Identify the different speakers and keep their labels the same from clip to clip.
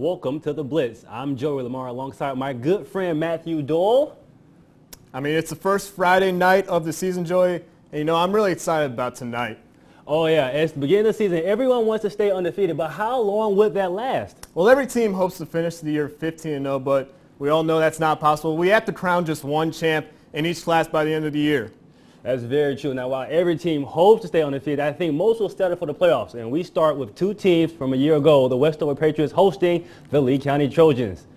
Speaker 1: Welcome to the Blitz. I'm Joey Lamar alongside my good friend Matthew Dole.
Speaker 2: I mean, it's the first Friday night of the season, Joey, and you know, I'm really excited about tonight.
Speaker 1: Oh yeah, it's the beginning of the season. Everyone wants to stay undefeated, but how long would that last?
Speaker 2: Well, every team hopes to finish the year 15-0, but we all know that's not possible. We have to crown just one champ in each class by the end of the year.
Speaker 1: That's very true. Now, while every team hopes to stay undefeated, I think most will settle for the playoffs. And we start with two teams from a year ago, the Westover Patriots hosting the Lee County Trojans.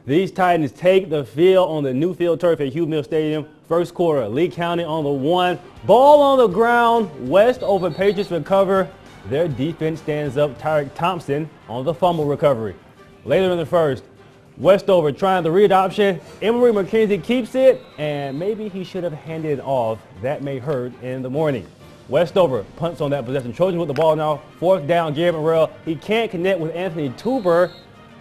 Speaker 1: These Titans take the field on the new field turf at Hugh Mill Stadium. First quarter, Lee County on the one. Ball on the ground. Westover Patriots recover. Their defense stands up. Tyreek Thompson on the fumble recovery. Later in the first, Westover trying the read option. Emory McKenzie keeps it, and maybe he should have handed it off. That may hurt in the morning. Westover punts on that possession. Trojans with the ball now. Fourth down, Garrett Morrell. He can't connect with Anthony Tuber.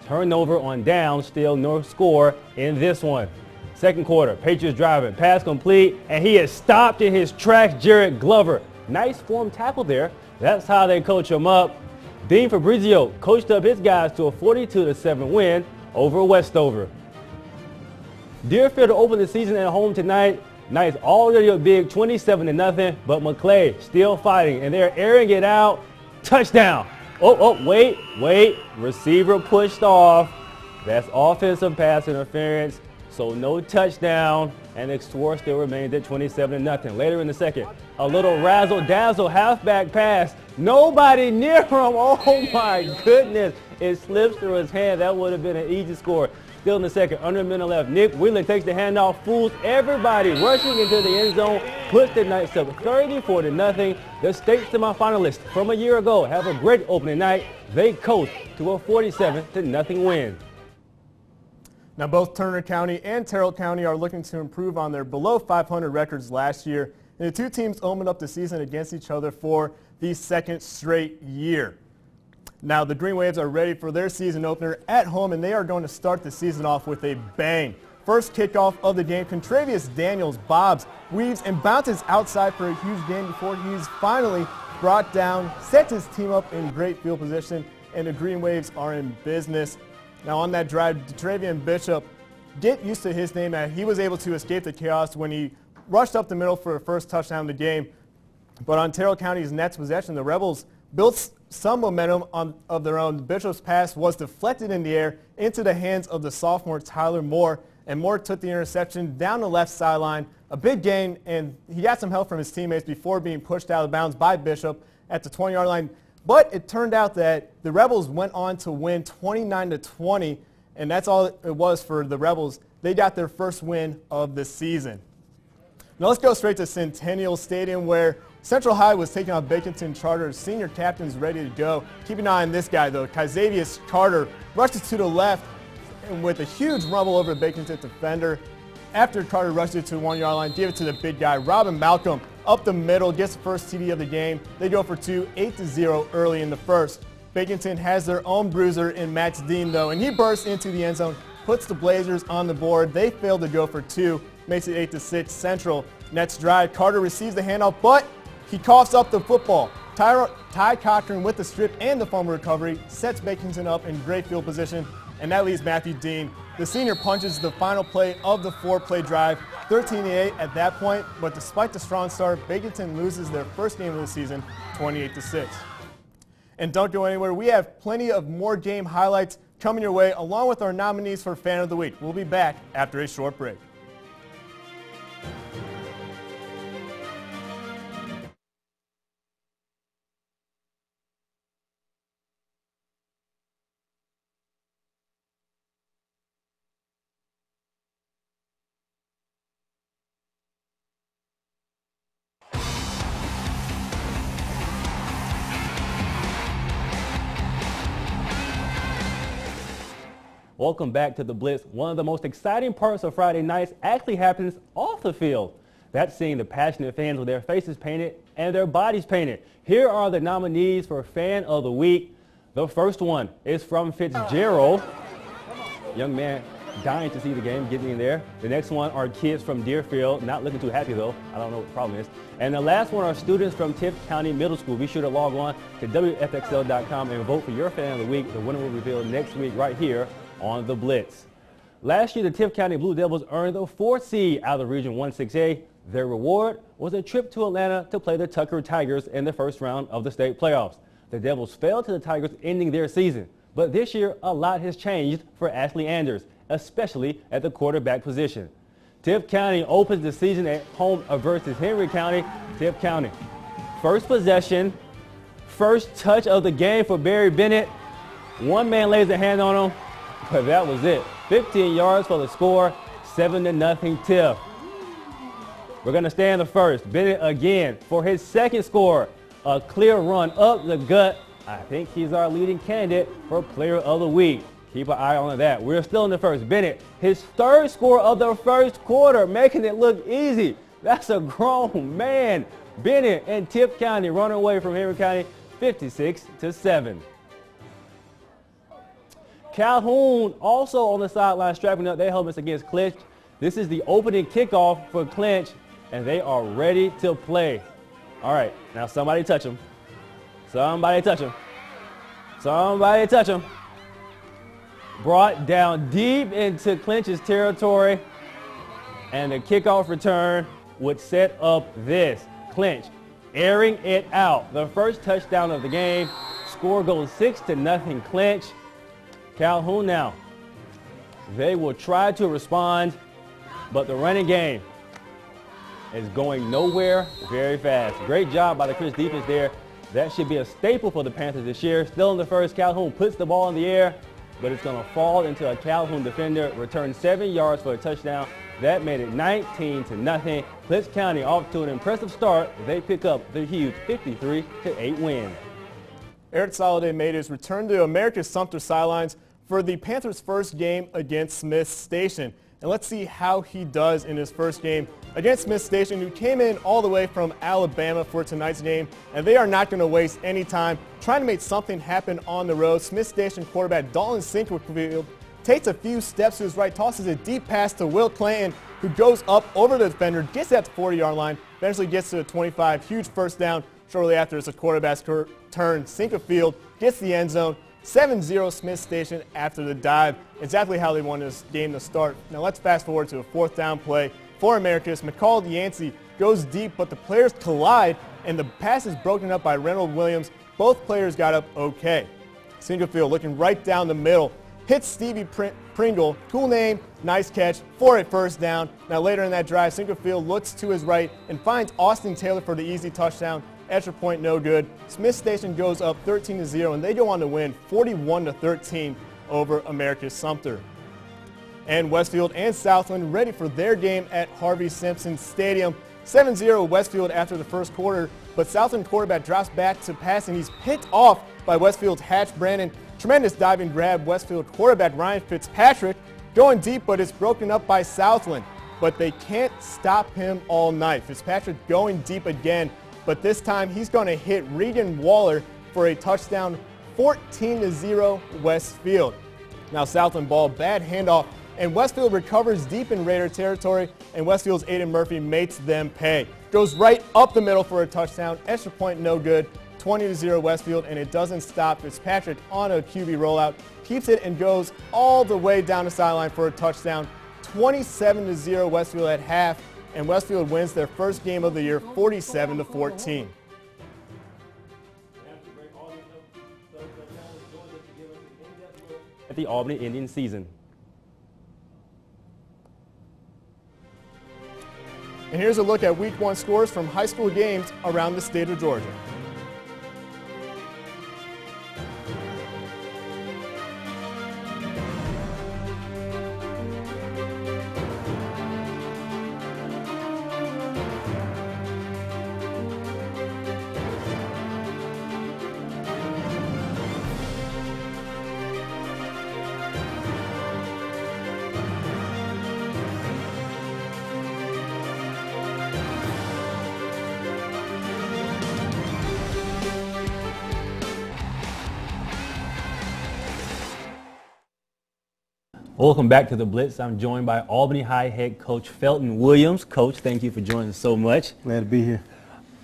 Speaker 1: Turnover on down, still no score in this one. Second quarter, Patriots driving, pass complete, and he is stopped in his tracks. Jared Glover. Nice form tackle there. That's how they coach him up. Dean Fabrizio coached up his guys to a 42-7 win over Westover. Deerfield opened the season at home tonight. Nice, already a big 27-0, but McClay still fighting, and they're airing it out. Touchdown. Wait. Receiver pushed off. That's offensive pass interference, so no touchdown, and the score still remains at 27-0. Later in the second, a little razzle-dazzle halfback pass. Nobody near him. Oh, my goodness. It slips through his hand. That would have been an easy score. Still in the second, under a minute left. Nick Wheelan takes the handoff, fools everybody, rushing into the end zone, puts the Knights up 34-0. The state semifinalists from a year ago have a great opening night. They coast to a 47-0 win.
Speaker 2: Now, both Turner County and Terrell County are looking to improve on their below 500 records last year. And the two teams opened up the season against each other for the second straight year. Now, the Green Waves are ready for their season opener at home, and they are going to start the season off with a bang. First kickoff of the game, Contravius Daniels bobs, weaves, and bounces outside for a huge gain before he's finally brought down, sets his team up in great field position, and the Green Waves are in business. Now, on that drive, Detravian Bishop, get used to his name, he was able to escape the chaos when he rushed up the middle for a first touchdown of the game. But on Terrell County's next possession, the Rebels built some momentum of their own. Bishop's pass was deflected in the air into the hands of the sophomore Tyler Moore, and Moore took the interception down the left sideline. A big gain, and he got some help from his teammates before being pushed out of bounds by Bishop at the 20-yard line. But it turned out that the Rebels went on to win 29-20, and that's all it was for the Rebels. They got their first win of the season. Now let's go straight to Centennial Stadium, where Central High was taking on Baconton Charter. Senior captain's ready to go. Keep an eye on this guy, though. Kyzavius Carter rushes to the left and with a huge rumble over the Baconton defender. After Carter rushes it to the 1-yard line, give it to the big guy, Robin Malcolm, up the middle, gets the first TD of the game. They go for two, 8-0 early in the first. Baconton has their own bruiser in Max Dean, though, and he bursts into the end zone, puts the Blazers on the board. They fail to go for two, makes it 8-6 Central. Next drive, Carter receives the handoff, but he coughs up the football. Ty Cochran with the strip and the fumble recovery sets Baconton up in great field position, and that leaves Matthew Dean. The senior punches the final play of the 4-play drive, 13-8 at that point, but despite the strong start, Baconton loses their first game of the season, 28-6. And don't go anywhere. We have plenty of more game highlights coming your way, along with our nominees for Fan of the Week. We'll be back after a short break.
Speaker 1: Welcome back to the Blitz. One of the most exciting parts of Friday nights actually happens off the field. That's seeing the passionate fans with their faces painted and their bodies painted. Here are the nominees for Fan of the Week. The first one is from Fitzgerald. Young man dying to see the game, getting in there. The next one are kids from Deerfield, not looking too happy though. I don't know what the problem is. And the last one are students from Tift County Middle School. Be sure to log on to WFXL.com and vote for your fan of the week. The winner will be revealed next week right here on the Blitz. Last year, the Tift County Blue Devils earned the 4th seed out of Region 1-6A. Their reward was a trip to Atlanta to play the Tucker Tigers in the first round of the state playoffs. The Devils fell to the Tigers, ending their season. But this year, a lot has changed for Ashley Anders, especially at the quarterback position. Tift County opens the season at home versus Henry County. Tift County. First possession, first touch of the game for Barry Bennett. One man lays a hand on him, but that was it. 15 yards for the score, 7-0 Tift. We're going to stay in the first. Bennett again for his second score. A clear run up the gut. I think he's our leading candidate for Player of the Week. Keep an eye on that. We're still in the first. Bennett, his third score of the first quarter, making it look easy. That's a grown man. Bennett and Tift County run away from Henry County 56-7. Calhoun also on the sideline strapping up their helmets against Clinch. This is the opening kickoff for Clinch, and they are ready to play. All right, now somebody touch him. Somebody touch him. Somebody touch him. Brought down deep into Clinch's territory, and the kickoff return would set up this. Clinch airing it out. The first touchdown of the game. Score goes 6-0 Clinch. Calhoun now. They will try to respond, but the running game is going nowhere very fast. Great job by the Clinch defense there. That should be a staple for the Panthers this year. Still in the first, Calhoun puts the ball in the air, but it's going to fall into a Calhoun defender. Return 7 yards for a touchdown. That made it 19-0. Clinch County off to an impressive start. They pick up the huge 53-8 win.
Speaker 2: Eric Soliday made his return to Americus Sumter sidelines for the Panthers' first game against Smith Station. And let's see how he does in his first game against Smith Station, who came in all the way from Alabama for tonight's game. And they are not going to waste any time trying to make something happen on the road. Smith Station quarterback Dalton Sinkerfield takes a few steps to his right, tosses a deep pass to Will Clanton, who goes up over the defender, gets at the 40-yard line, eventually gets to the 25. Huge first down. Shortly after, it's a quarterback's turn. Sinkerfield gets the end zone. 7-0 Smith Station after the dive. Exactly how they wanted this game to start. Now let's fast forward to a 4th down play for Americus. McCall Yancey goes deep, but the players collide, and the pass is broken up by Reynold Williams. Both players got up okay. Sinkerfield looking right down the middle. Hits Stevie Pringle. Cool name, nice catch for a first down. Now later in that drive, Sinkerfield looks to his right and finds Austin Taylor for the easy touchdown. Extra point no good. Smith Station goes up 13-0, and they go on to win 41-13 over Americus Sumter. And Westfield and Southland ready for their game at Harvey Simpson Stadium. 7-0 Westfield after the first quarter, but Southland quarterback drops back to pass, and he's picked off by Westfield's Hatch Brandon. Tremendous diving grab. Westfield quarterback Ryan Fitzpatrick going deep, but it's broken up by Southland. But they can't stop him all night. Fitzpatrick going deep again, but this time he's going to hit Regan Waller for a touchdown. 14-0 Westfield. Now Southland ball, bad handoff, and Westfield recovers deep in Raider territory, and Westfield's Aiden Murphy makes them pay. Goes right up the middle for a touchdown. Extra point no good. 20-0 Westfield, and it doesn't stop. Fitzpatrick on a QB rollout, keeps it and goes all the way down the sideline for a touchdown. 27-0 Westfield at half, and Westfield wins their first game of the year 47-14.
Speaker 1: At the Albany Indian season.
Speaker 2: And here's a look at Week 1 scores from high school games around the state of Georgia.
Speaker 1: Welcome back to the Blitz. I'm joined by Albany High head coach Felton Williams. Coach, thank you for joining us so much.
Speaker 3: Glad to be here.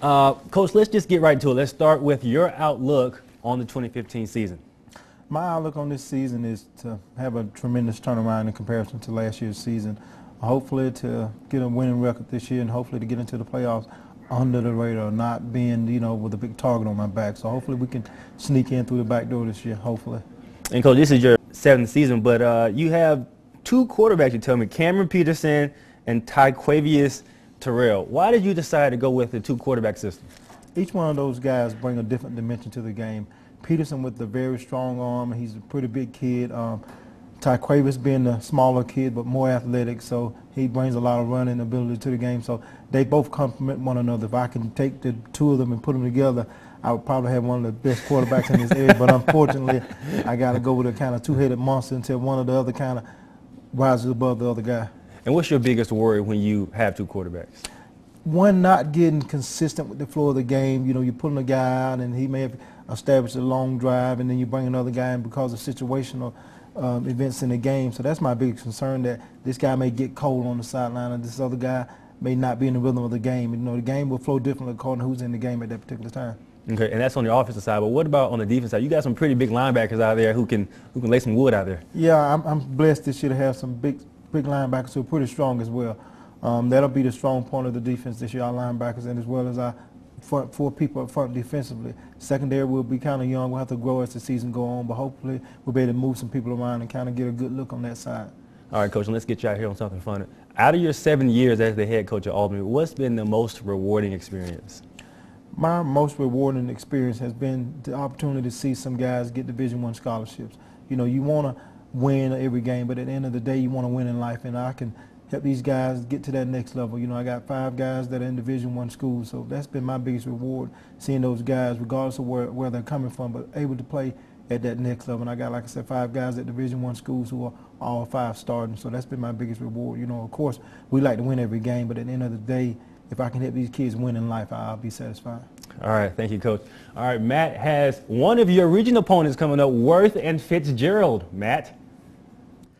Speaker 1: Coach, let's just get right to it. Let's start with your outlook on the 2015 season.
Speaker 3: My outlook on this season is to have a tremendous turnaround in comparison to last year's season. Hopefully to get a winning record this year and hopefully to get into the playoffs under the radar, not being, with a big target on my back. So hopefully we can sneak in through the back door this year, hopefully.
Speaker 1: And Coach, this is your 7th season, but you have 2 quarterbacks, you tell me, Cameron Peterson and Tyquavius Terrell. Why did you decide to go with the 2 quarterback system?
Speaker 3: Each one of those guys bring a different dimension to the game. Peterson with the very strong arm, he's a pretty big kid. Tyquavius being a smaller kid but more athletic, so he brings a lot of running ability to the game. So they both complement one another. If I can take the 2 of them and put them together, I would probably have one of the best quarterbacks in this area. But unfortunately, I got to go with a kind of 2-headed monster until one of the other kind of rises above the other guy.
Speaker 1: And what's your biggest worry when you have 2 quarterbacks?
Speaker 3: One, not getting consistent with the flow of the game. You're pulling a guy out and he may have established a long drive, and then you bring another guy in because of situational events in the game. So that's my biggest concern, that this guy may get cold on the sideline and this other guy may not be in the rhythm of the game. The game will flow differently according to who's in the game at that particular time.
Speaker 1: Okay, and that's on the offensive side. But what about on the defense side? You got some pretty big linebackers out there who can lay some wood out there.
Speaker 3: Yeah, I'm blessed this year to have some big linebackers who are pretty strong as well. That'll be the strong point of the defense this year, our linebackers, and as well as our front 4 people up front defensively. Secondary will be kind of young. We'll have to grow as the season go on, but hopefully we'll be able to move some people around and kind of get a good look on that side.
Speaker 1: All right, Coach, and let's get you out here on something fun. Out of your 7 years as the head coach at Albany, what's been the most rewarding experience?
Speaker 3: My most rewarding experience has been the opportunity to see some guys get Division I scholarships. You want to win every game, but at the end of the day, you want to win in life, and I can help these guys get to that next level. I got 5 guys that are in Division I schools, so that's been my biggest reward, seeing those guys, regardless of where they're coming from, but able to play at that next level. And I got, like I said, 5 guys at Division I schools who are all 5 starting, so that's been my biggest reward. Of course, we like to win every game, but at the end of the day, if I can help these kids win in life, I'll be satisfied.
Speaker 1: All right, thank you, Coach. All right, Matt has one of your regional opponents coming up, Worth and Fitzgerald. Matt?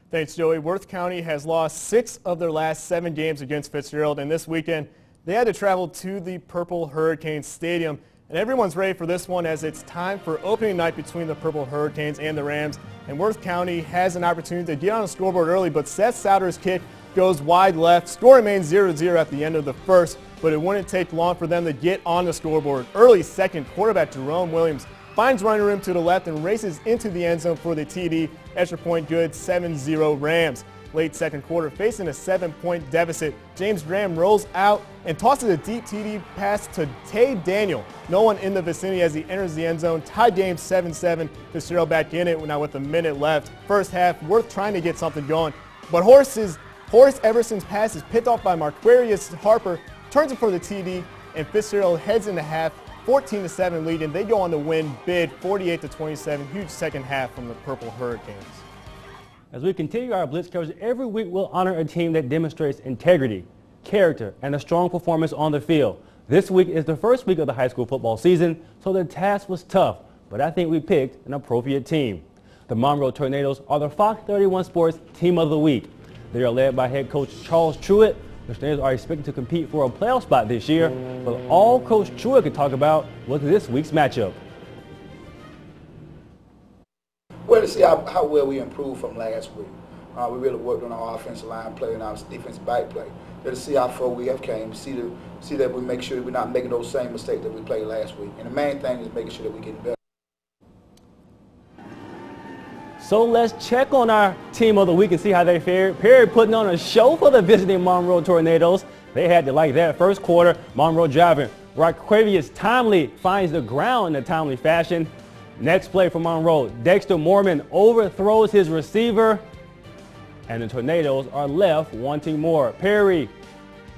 Speaker 2: Thanks, Joey. Worth County has lost 6 of their last 7 games against Fitzgerald, and this weekend they had to travel to the Purple Hurricanes Stadium. And everyone's ready for this one as it's time for opening night between the Purple Hurricanes and the Rams. And Worth County has an opportunity to get on the scoreboard early, but Seth Souter's kick goes wide left. Score remains 0-0 at the end of the first, but it wouldn't take long for them to get on the scoreboard. Early second, quarterback Jerome Williams finds running room to the left and races into the end zone for the TD. Extra point good, 7-0 Rams. Late second quarter, facing a 7-point deficit, James Graham rolls out and tosses a deep TD pass to Tay Daniel. No one in the vicinity as he enters the end zone. Tie game 7-7. Fitzgerald back in it now with a minute left. First half, Worth trying to get something going, but Horace Everson's pass is picked off by Marquarius Harper, turns it for the TD, and Fitzgerald heads into half, 14-7 lead, and they go on to win big, 48-27. Huge second half from the Purple Hurricanes.
Speaker 1: As we continue our Blitz coverage, every week we'll honor a team that demonstrates integrity, character, and a strong performance on the field. This week is the first week of the high school football season, so the task was tough, but I think we picked an appropriate team. The Monroe Tornadoes are the Fox 31 Sports Team of the Week. They are led by head coach Charles Truitt. The Tornadoes are expected to compete for a playoff spot this year, but all Coach Truitt could talk about was this week's matchup.
Speaker 4: Well, to see how well we improved from last week. We really worked on our offensive line play and our defensive back play. To see how far we have came, see that we make sure we're not making those same mistakes that we played last week. And the main thing is making sure that we get better.
Speaker 1: So let's check on our team of the week and see how they fared. Perry putting on a show for the visiting Monroe Tornadoes. They had to like that. First quarter, Monroe driving. Raquavius Timely finds the ground in a timely fashion. Next play for Monroe, Dexter Mormon overthrows his receiver, and the Tornadoes are left wanting more. Perry,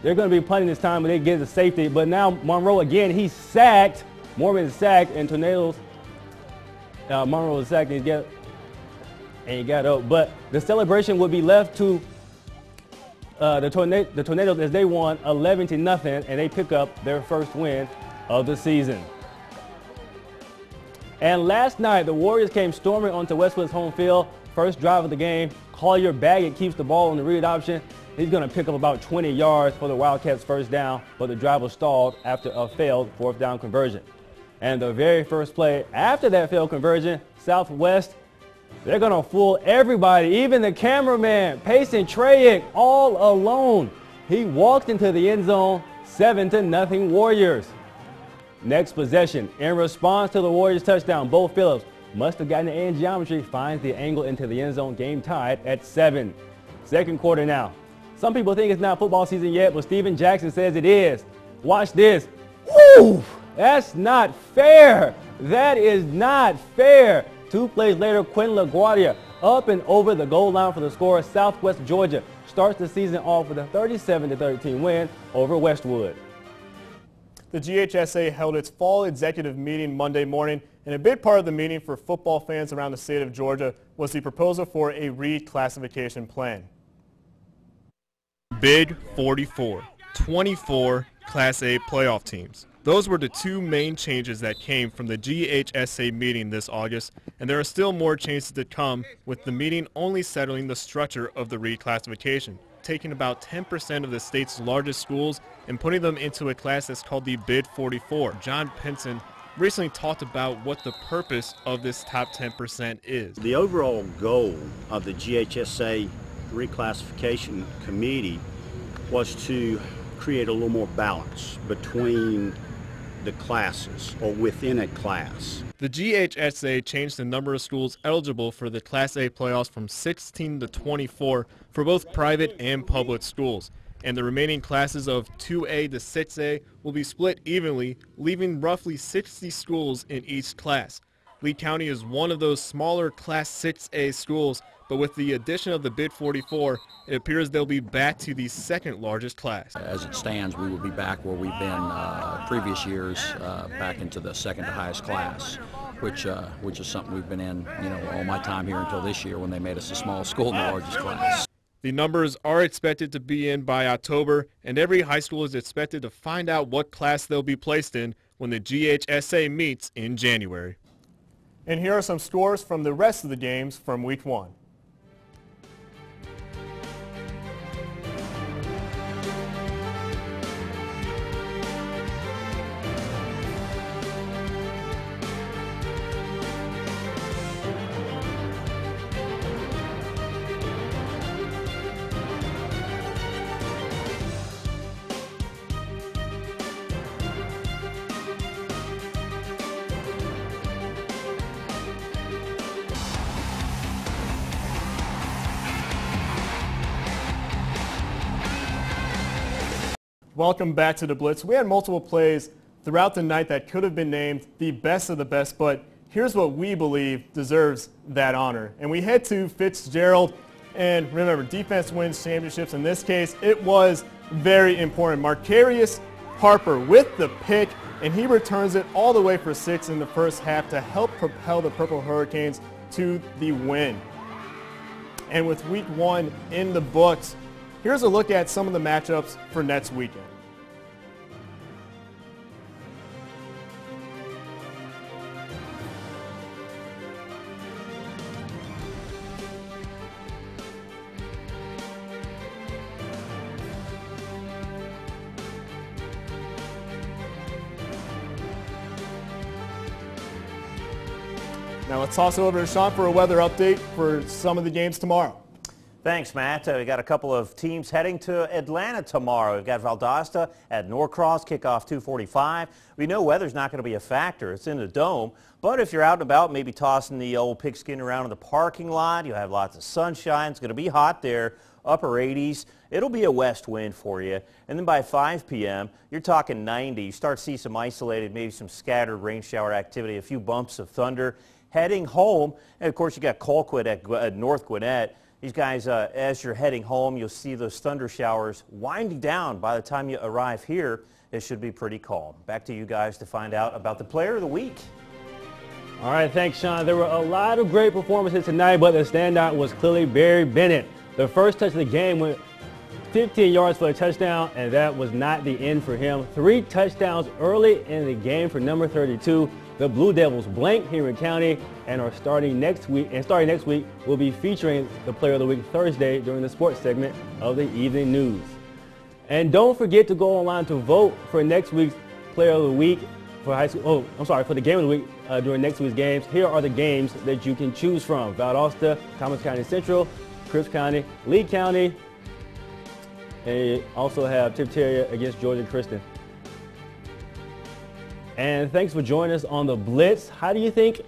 Speaker 1: they're going to be punting this time, but they get the safety. But now Monroe again, he's sacked. Mormon is sacked, and Monroe is sacked, and he got up. But the celebration will be left to the Tornadoes as they won 11-0, and they pick up their first win of the season. And last night, the Warriors came storming onto Westfield's home field. First drive of the game, Collier Baggett keeps the ball on the read option. He's going to pick up about 20 yards for the Wildcats' first down, but the drive was stalled after a failed fourth down conversion. And the very first play after that failed conversion, Southwest, they're going to fool everybody, even the cameraman, Payson Trayick, all alone. He walked into the end zone, 7-0 Warriors. Next possession, in response to the Warriors' touchdown, Bo Phillips must have gotten it in geometry, finds the angle into the end zone, game tied at 7. Second quarter now. Some people think it's not football season yet, but Steven Jackson says it is. Watch this. Woo! That's not fair. That is not fair. 2 plays later, Quinn LaGuardia up and over the goal line for the score. Southwest Georgia starts the season off with a 37-13 win over Westwood.
Speaker 2: The GHSA held its fall executive meeting Monday morning, and a big part of the meeting for football fans around the state of Georgia was the proposal for a reclassification plan.
Speaker 5: Big 44, 24 Class A playoff teams. Those were the 2 main changes that came from the GHSA meeting this August, and there are still more changes to come, with the meeting only settling the structure of the reclassification, taking about 10% of the state's largest schools and putting them into a class that's called the Bid 44. John Pinson recently talked about what the purpose of this top 10% is.
Speaker 6: The overall goal of the GHSA Reclassification Committee was to create a little more balance between the classes or within a class.
Speaker 5: The GHSA changed the number of schools eligible for the Class A playoffs from 16 to 24 for both private and public schools, and the remaining classes of 2A to 6A will be split evenly, leaving roughly 60 schools in each class. Lee County is one of those smaller Class 6A schools, but with the addition of the Bid 44, it appears they'll be back to the second largest class.
Speaker 7: As it stands, we will be back where we've been previous years, back into the second to highest class, which is something we've been in, all my time here until this year when they made us a small school in the largest class.
Speaker 5: The numbers are expected to be in by October, and every high school is expected to find out what class they'll be placed in when the GHSA meets in January.
Speaker 2: And here are some scores from the rest of the games from Week 1. Welcome back to the Blitz. We had multiple plays throughout the night that could have been named the best of the best, but here's what we believe deserves that honor. And we head to Fitzgerald, and remember, defense wins championships. In this case, it was very important. Marcarius Harper with the pick, and he returns it all the way for 6 in the first half to help propel the Purple Hurricanes to the win. And with Week 1 in the books, here's a look at some of the matchups for next weekend. Now let's toss it over to Sean for a weather update for some of the games tomorrow.
Speaker 8: Thanks, Matt. We got a couple of teams heading to Atlanta tomorrow. We've got Valdosta at Norcross, kickoff 2:45. We know weather's not going to be a factor. It's in the dome. But if you're out and about, maybe tossing the old pigskin around in the parking lot, you'll have lots of sunshine. It's going to be hot there, upper 80s. It'll be a west wind for you. And then by 5 p.m., you're talking 90. You start to see some isolated, maybe some scattered rain shower activity, a few bumps of thunder. Heading home, and of course you got Colquitt at North Gwinnett. These guys, as you're heading home, you'll see those thunder showers winding down. By the time you arrive here, it should be pretty calm. Back to you guys to find out about the player of the week.
Speaker 1: All right, thanks, Sean. There were a lot of great performances tonight, but the standout was clearly Barry Bennett. The first touch of the game went 15 yards for a touchdown, and that was not the end for him. 3 touchdowns early in the game for number 32. The Blue Devils blank Henry County and are starting next week. And starting next week, we'll be featuring the Player of the Week Thursday during the sports segment of the evening news. And don't forget to go online to vote for next week's Player of the Week for high school. For the Game of the Week during next week's games. Here are the games that you can choose from: Valdosta, Thomas County Central, Cripps County, Lee County, and you also have Tifteria against Georgia Christian. And thanks for joining us on the Blitz. How do you think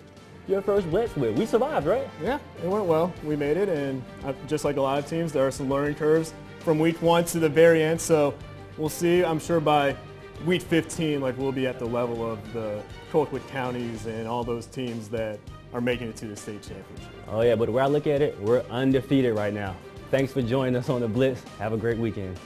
Speaker 1: your first Blitz went? We survived, right?
Speaker 2: Yeah, it went well. We made it, and just like a lot of teams, there are some learning curves from week 1 to the very end. So we'll see. I'm sure by week 15, we'll be at the level of the Colquitt counties and all those teams that are making it to the state championship.
Speaker 1: Oh yeah, but where I look at it, we're undefeated right now. Thanks for joining us on the Blitz. Have a great weekend.